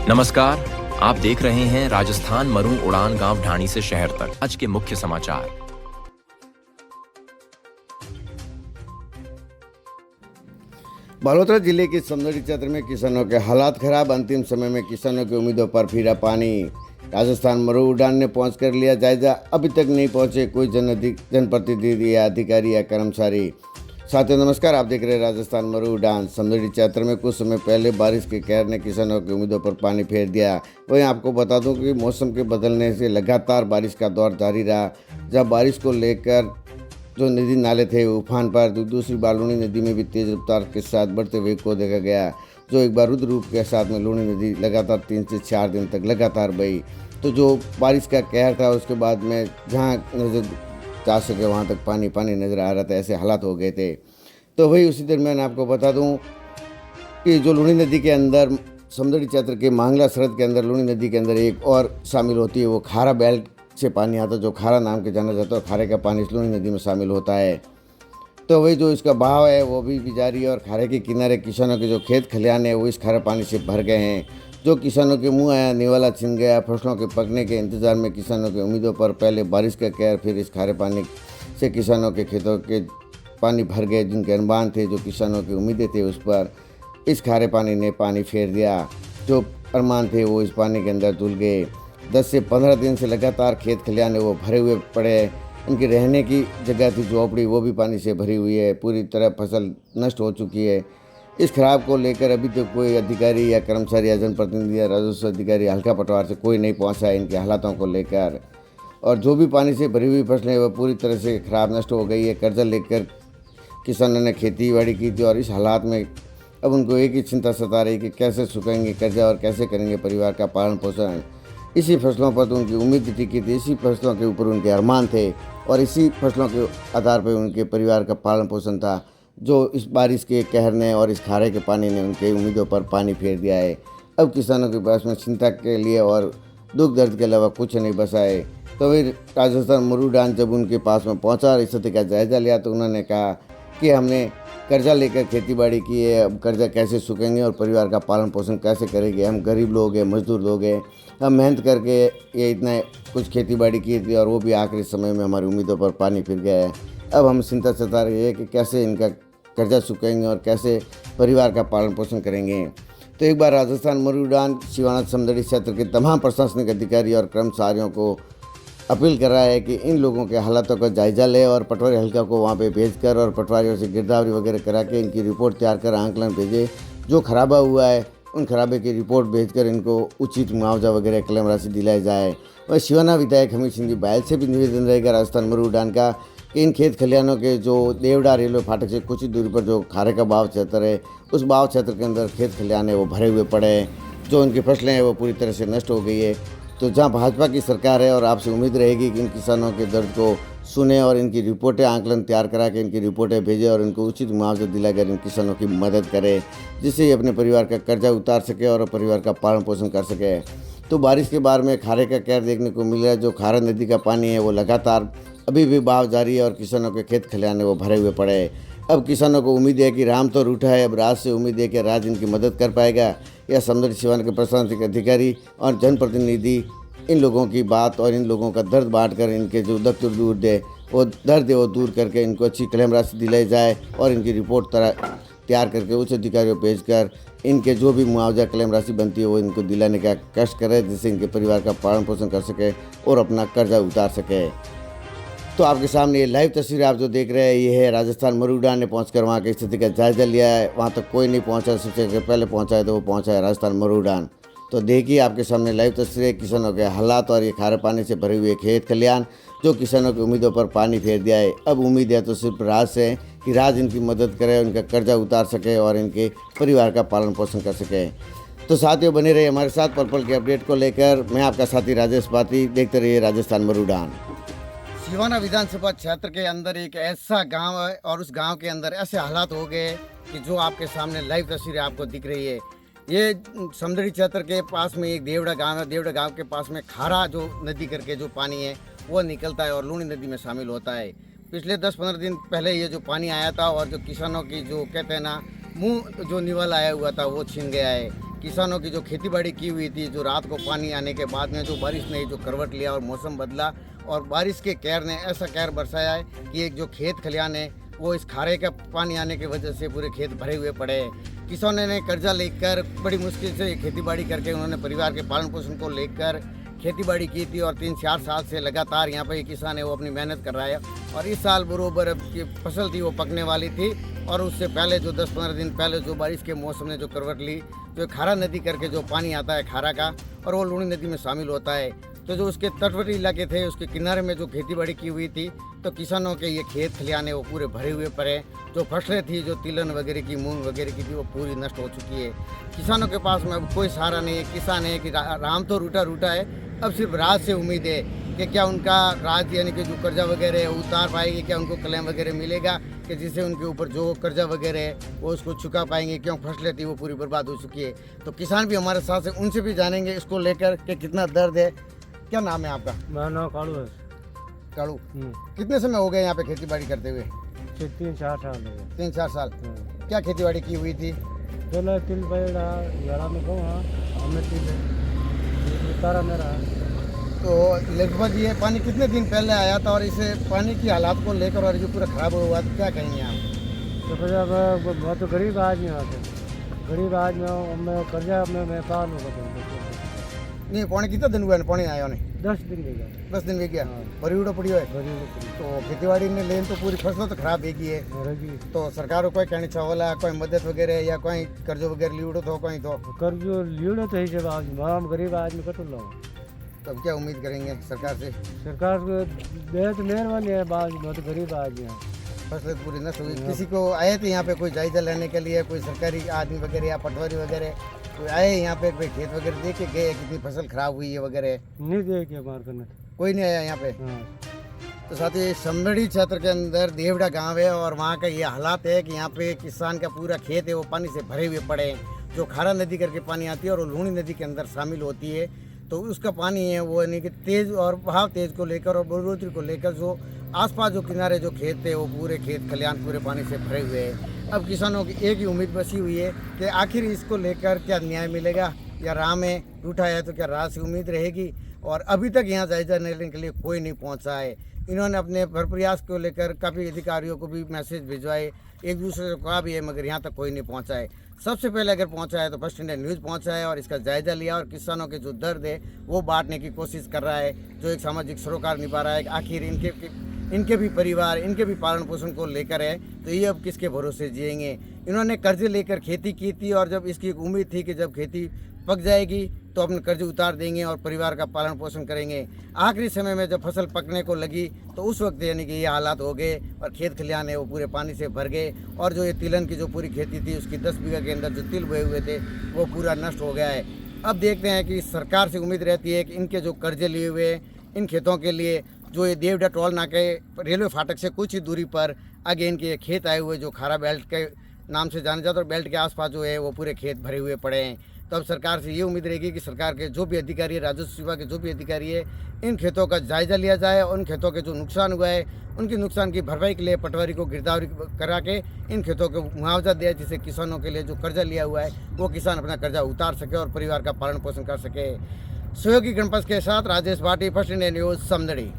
नमस्कार, आप देख रहे हैं राजस्थान मरू उड़ान गांव ढाणी से शहर तक। आज के मुख्य समाचार। बालोतरा जिले के समदड़ी क्षेत्र में किसानों के हालात खराब। अंतिम समय में किसानों की उम्मीदों पर फिरा पानी। राजस्थान मरू उड़ान ने पहुंच कर लिया जायजा। अभी तक नहीं पहुंचे कोई जनप्रतिनिधि या अधिकारी या कर्मचारी। साथियों नमस्कार, आप देख रहे हैं राजस्थान मरू उड़ान। समदड़ी क्षेत्र में कुछ समय पहले बारिश के कहर ने किसानों की उम्मीदों पर पानी फेर दिया। वहीं आपको बता दूं कि मौसम के बदलने से लगातार बारिश का दौर जारी रहा। जब बारिश को लेकर जो नदी नाले थे उफान पर, दूसरी बार लूणी नदी में भी तेज रफ्तार के साथ बढ़ते हुए को देखा गया, जो एक बार रुद्र रूप के साथ में लूणी नदी लगातार 3 से 4 दिन तक लगातार बही। तो जो बारिश का कहर था उसके बाद में जहाँ नजर जा सके वहाँ तक पानी पानी नज़र आ रहा था, ऐसे हालात हो गए थे। तो वही उसी दरमियान आपको बता दूं कि जो लूणी नदी के अंदर समदड़ी क्षेत्र के मांगला सरहद के अंदर लूणी नदी के अंदर एक और शामिल होती है, वो खारा बेल्ट से पानी आता है, जो खारा नाम के जाना जाता है। खारे का पानी इस लूणी नदी में शामिल होता है। तो वही जो इसका बहाव है वो भी जारी है और खारे के किनारे किसानों के जो खेत खलिहान है वो इस खारे पानी से भर गए हैं। जो किसानों के मुंह आया निवाला छिन गया। फसलों के पकने के इंतजार में किसानों की उम्मीदों पर पहले बारिश का कहर, फिर इस खारे पानी से किसानों के खेतों के पानी भर गए। जिनके अनुमान थे, जो किसानों की उम्मीदें थे, उस पर इस खारे पानी ने पानी फेर दिया। जो अरमान थे वो इस पानी के अंदर धुल गए। 10 से 15 दिन से लगातार खेत खलिहान वो भरे हुए पड़े। उनकी रहने की जगह थी झोपड़ी, वो भी पानी से भरी हुई है। पूरी तरह फसल नष्ट हो चुकी है। इस खराब को लेकर अभी तक तो कोई अधिकारी या कर्मचारी या जनप्रतिनिधि या राजस्व अधिकारी हल्का पटवार से कोई नहीं पहुंचा है इनके हालातों को लेकर। और जो भी पानी से भरी हुई फसलें वह पूरी तरह से खराब नष्ट हो गई है। कर्जा लेकर किसानों ने खेती बाड़ी की थी और इस हालात में अब उनको एक ही चिंता सता रही कि कैसे चुकाएंगे कर्जा और कैसे करेंगे परिवार का पालन पोषण। इसी फसलों पर तो उनकी उम्मीद टिकी थी, इसी फसलों के ऊपर उनके अरमान थे और इसी फसलों के आधार पर उनके परिवार का पालन पोषण था। जो इस बारिश के कहर ने और इस खारे के पानी ने उनके उम्मीदों पर पानी फेर दिया है। अब किसानों के पास में चिंता के लिए और दुख दर्द के अलावा कुछ नहीं बचा है। तो फिर राजस्थान मरू उड़ान जब उनके पास में पहुंचा और स्थिति का जायजा लिया तो उन्होंने कहा कि हमने कर्जा लेकर खेतीबाड़ी की है, अब कर्जा कैसे चुकेंगे और परिवार का पालन पोषण कैसे करेंगे। हम गरीब लोग हैं, मजदूर लोग हैं, हम मेहनत करके ये इतना कुछ खेतीबाड़ी की थी और वो भी आखिरी समय में हमारी उम्मीदों पर पानी फिर गया है। अब हम चिंता सता रही है कि कैसे इनका कर्जा चुकेंगे और कैसे परिवार का पालन पोषण करेंगे। तो एक बार राजस्थान मरू उड़ान शिवाना समदड़ी क्षेत्र के तमाम प्रशासनिक अधिकारी और कर्मचारियों को अपील कर रहा है कि इन लोगों के हालातों का जायजा ले और पटवारी हल्का को वहाँ पे भेजकर और पटवारियों से गिरदावरी वगैरह करा के इनकी रिपोर्ट तैयार कर आंकलन भेजे। जो खराबा हुआ है उन खराबे की रिपोर्ट भेजकर इनको उचित मुआवजा वगैरह क्लेम राशि दिलाई जाए। और शिवाना विधायक हमीद सिंह बैल से भी निवेदन रहेगा राजस्थान मरू उड़ान का कि इन खेत खलिहानों के जो देवड़ा रेलवे फाटक से कुछ ही दूरी पर जो खारे का बाव क्षेत्र है, उस बाव क्षेत्र के अंदर खेत खलिहान है वो भरे हुए पड़े हैं। जो उनकी फसलें हैं वो पूरी तरह से नष्ट हो गई है। तो जहां भाजपा की सरकार है और आपसे उम्मीद रहेगी कि इन किसानों के दर्द को सुने और इनकी रिपोर्टें आंकलन तैयार करा के इनकी रिपोर्टें भेजे और इनको उचित मुआवजा दिलाकर इन किसानों की मदद करे, जिससे ये अपने परिवार का कर्जा उतार सके और परिवार का पालन पोषण कर सके। तो बारिश के बार में खारे का कहर देखने को मिल रहा है। जो खारा नदी का पानी है वो लगातार अभी भी बहाव जारी है और किसानों के खेत खलिहान वो भरे हुए पड़े हैं। अब किसानों को उम्मीद है कि राम तो रूठा है, अब राज से उम्मीद है कि राज इनकी मदद कर पाएगा या समदड़ी सिवान के प्रशासनिक अधिकारी और जनप्रतिनिधि इन लोगों की बात और इन लोगों का दर्द बांट कर इनके जो दर्द दूर दे वो दर्द है वो दूर करके इनको अच्छी क्लेम राशि दिलाई जाए और इनकी रिपोर्ट तैयार करके उच्च अधिकारियों को भेजकर इनके जो भी मुआवजा क्लेम राशि बनती है वो इनको दिलाने का कष्ट करे, जिससे इनके परिवार का पालन पोषण कर सके और अपना कर्जा उतार सके। तो आपके सामने ये लाइव तस्वीर आप जो देख रहे हैं ये है राजस्थान मरू उड़ान ने पहुंचकर वहाँ की स्थिति का जायजा लिया है। वहाँ तक कोई नहीं पहुँचा, सबसे पहले पहुँचा है तो वो पहुँचा है राजस्थान मरू उड़ान। तो देखिए आपके सामने लाइव तस्वीरें किसानों के हालात और ये खारे पानी से भरे हुए खेत खलिहान जो किसानों की उम्मीदों पर पानी फेर दिया है। अब उम्मीद है तो सिर्फ राज से कि राज इनकी मदद करे, उनका कर्जा उतार सके और इनके परिवार का पालन पोषण कर सके। तो साथियों बने रहिए हमारे साथ पल पल के अपडेट को लेकर। मैं आपका साथी राजेश पाती, देखते रहिए राजस्थान मरू उड़ान। शिवाना विधानसभा क्षेत्र के अंदर एक ऐसा गांव है और उस गांव के अंदर ऐसे हालात हो गए कि जो आपके सामने लाइव तस्वीरें आपको दिख रही है। ये समदड़ी क्षेत्र के पास में एक देवड़ा गांव है। देवड़ा गांव के पास में खारा जो नदी करके जो पानी है वो निकलता है और लूणी नदी में शामिल होता है। पिछले 10-15 दिन पहले ये जो पानी आया था और जो किसानों की जो कहते हैं ना मुंह जो निवल आया हुआ था वो छीन गया है। किसानों की जो खेती बाड़ी की हुई थी, जो रात को पानी आने के बाद में जो बारिश ने जो करवट लिया और मौसम बदला और बारिश के कहर ने ऐसा कहर बरसाया है कि एक जो खेत खलिहान है वो इस खारे का पानी आने की वजह से पूरे खेत भरे हुए पड़े हैं। किसानों ने कर्जा लेकर बड़ी मुश्किल से खेती बाड़ी करके उन्होंने परिवार के पालन पोषण को लेकर खेती बाड़ी की थी और 3-4 साल से लगातार यहाँ पर ये किसान है वो अपनी मेहनत कर रहा है। और इस साल बरोबर अब की फसल थी वो पकने वाली थी और उससे पहले जो 10-15 दिन पहले जो बारिश के मौसम ने जो करवट ली, जो खारा नदी करके जो पानी आता है खारा का और वो लूणी नदी में शामिल होता है, तो जो उसके तटवर्ती इलाके थे उसके किनारे में जो खेती बाड़ी की हुई थी तो किसानों के ये खेत खलिहाने वो पूरे भरे हुए पड़े। जो फसलें थी जो तिलहन वगैरह की, मूंग वगैरह की थी वो पूरी नष्ट हो चुकी है। किसानों के पास में अब कोई सहारा नहीं है। किसान है कि राम तो रूठा रूठा है, अब सिर्फ राज से उम्मीद है कि क्या उनका राज यानी कि जो कर्जा वगैरह है उतार पाएंगे, क्या उनको क्लेम वगैरह मिलेगा कि जिससे उनके ऊपर जो कर्जा वगैरह है वो उसको चुका पाएंगे। क्यों फसलें थी वो पूरी बर्बाद हो चुकी है। तो किसान भी हमारे साथ है, उनसे भी जानेंगे इसको लेकर कि कितना दर्द है। क्या नाम है आपका? मेरा नाम कालू है। कालू, कितने समय हो गए यहाँ पे खेती बाड़ी करते हुए? 3-4 साल हो गए। 3-4 साल। क्या खेती बाड़ी की हुई थी? पहले तिल पेड़ा जड़ा में कहूँ, हाँ हमें तिल उतारा मेरा। तो लगभग ये पानी कितने दिन पहले आया था और इसे पानी की हालात को लेकर और जो पूरा खराब हुआ तो क्या कहेंगे आप? तो फिर अब मैं तो गरीब आदमी हूँ, गरीब आदमी हूँ, मैं कर्जा में मैं कहा नहीं, पौने कितना दिन हुआ है पौने आया नहीं? 10 दिन हो गया। 10 दिन वीक गया। हाँ। भरी उड़ो पड़ी है। गरीब तो खेतीबाड़ी में लेन तो पूरी फसल तो खराब है है। रहेगी। तो सरकार को कोई कहनी चावला कोई मदद वगैरह या कोई कर्जो वगैरह लीड़ो तो कोई तो कर्जो लीड़ो तो ही जब आदमी हम गरीब आदमी कटो लो। तब क्या उम्मीद करेंगे सरकार से? सरकार को दे तो मेहरबानी है, बाद में तो गरीब आदमी है। फसलें तो पूरी नष्ट हुई। किसी को आए थे यहाँ पे कोई जायजा लेने के लिए, कोई सरकारी आदमी वगैरह या पटवारी वगैरह कोई आए यहाँ पे, कोई खेत वगैरह देख के गए कितनी फसल खराब हुई है वगैरह? नहीं दे के मार करने कोई नहीं आया यहाँ पे। हाँ। तो साथ ही समदड़ी क्षेत्र के अंदर देवड़ा गांव है और वहाँ का ये हालात है कि यहाँ पे किसान का पूरा खेत है वो पानी से भरे हुए पड़े हैं। जो खारा नदी करके पानी आती है और वो लूणी नदी के अंदर शामिल होती है, तो उसका पानी है वो यानी कि तेज़ और बहाव तेज़ को लेकर और बढ़ोतरी को लेकर जो आसपास जो किनारे जो खेत थे वो पूरे खेत खलिहान पूरे पानी से भरे हुए हैं। अब किसानों की एक ही उम्मीद बसी हुई है कि आखिर इसको लेकर क्या न्याय मिलेगा या राह में रूठा है तो क्या राह से उम्मीद रहेगी। और अभी तक यहाँ जायजा लेने के लिए कोई नहीं पहुँचा है। इन्होंने अपने भर प्रयास को लेकर काफ़ी अधिकारियों को भी मैसेज भिजवाए, एक दूसरे को कहा भी है, मगर यहाँ तक कोई नहीं पहुँचा है। सबसे पहले अगर पहुँचा है तो फर्स्ट इंडिया न्यूज़ पहुँचा है और इसका जायजा लिया और किसानों के जो दर्द है वो बांटने की कोशिश कर रहा है, जो एक सामाजिक सरोकार निभा रहा है। आखिर इनके भी परिवार, इनके भी पालन पोषण को लेकर है, तो ये अब किसके भरोसे जिएंगे। इन्होंने कर्जे लेकर खेती की थी और जब इसकी एक उम्मीद थी कि जब खेती पक जाएगी तो अपने कर्ज उतार देंगे और परिवार का पालन पोषण करेंगे। आखिरी समय में जब फसल पकने को लगी तो उस वक्त यानी कि ये हालात हो गए और खेत खलिहान है वो पूरे पानी से भर गए और जो ये तिलहन की जो पूरी खेती थी उसकी 10 बीघा के अंदर जो तिल बोए हुए थे वो पूरा नष्ट हो गया है। अब देखते हैं कि सरकार से उम्मीद रहती है कि इनके जो कर्जे लिए हुए इन खेतों के लिए जो ये देवड़ा टोल नाके रेलवे फाटक से कुछ ही दूरी पर आगे इनके खेत आए हुए जो खारा बेल्ट के नाम से जाने जाते और बेल्ट के आसपास जो है वो पूरे खेत भरे हुए पड़े हैं। तो अब सरकार से ये उम्मीद रहेगी कि सरकार के जो भी अधिकारी है, राजस्व विभाग के जो भी अधिकारी है, इन खेतों का जायजा लिया जाए और उन खेतों के जो नुकसान हुआ है उनके नुकसान की भरपाई के लिए पटवारी को गिरदावरी करा के इन खेतों को मुआवजा दिया, जिससे किसानों के लिए जो कर्जा लिया हुआ है वो किसान अपना कर्जा उतार सके और परिवार का पालन पोषण कर सके। सहयोगी गणपत के साथ Rajesh Bhati, first India news, Samdari.